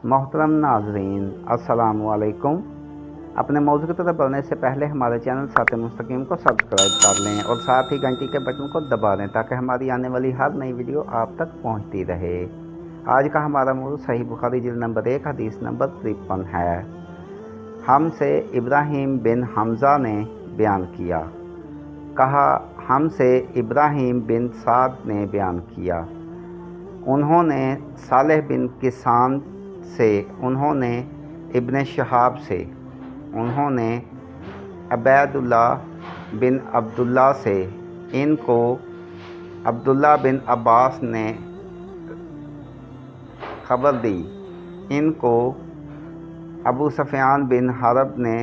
मोहतरम नाजरीन, अस्सलामु अलैकुम। अपने मौजू की तरफ बढ़ने से पहले हमारे चैनल सात मुस्तकीम को सब्सक्राइब कर लें और साथ ही घंटी के बटन को दबा दें ताकि हमारी आने वाली हर नई वीडियो आप तक पहुंचती रहे। आज का हमारा मौजू सही बुखारी जिल्द नंबर 1 हदीस नंबर 53 है। हमसे इब्राहीम बिन हमज़ा ने बयान किया, कहा हमसे इब्राहीम बिन साद ने बयान किया, उन्होंने सालेह बिन किसान से, उन्होंने इब्न शहाब से, उन्होंने अबैदुल्लाह बिन अब्दुल्ला से, इनको अब्दुल्ला बिन अब्बास ने खबर दी, इनको अबू सफ़ियान बिन हरब ने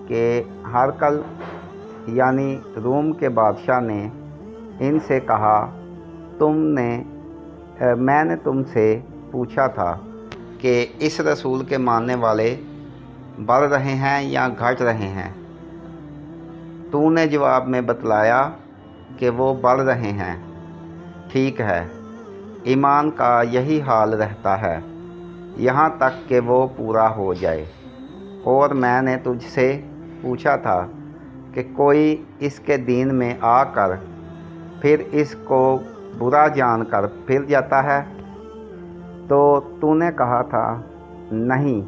के हरकल यानी रूम के बादशाह ने इनसे कहा, मैंने तुमसे पूछा था कि इस रसूल के मानने वाले बढ़ रहे हैं या घट रहे हैं। तूने जवाब में बतलाया कि वो बढ़ रहे हैं। ठीक है, ईमान का यही हाल रहता है यहाँ तक कि वो पूरा हो जाए। और मैंने तुझसे पूछा था कि कोई इसके दीन में आकर फिर इसको बुरा जानकर फिर जाता है, तो तूने कहा था नहीं,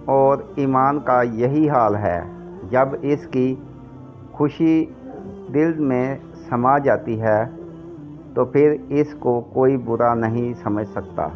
और ईमान का यही हाल है जब इसकी खुशी दिल में समा जाती है तो फिर इसको कोई बुरा नहीं समझ सकता।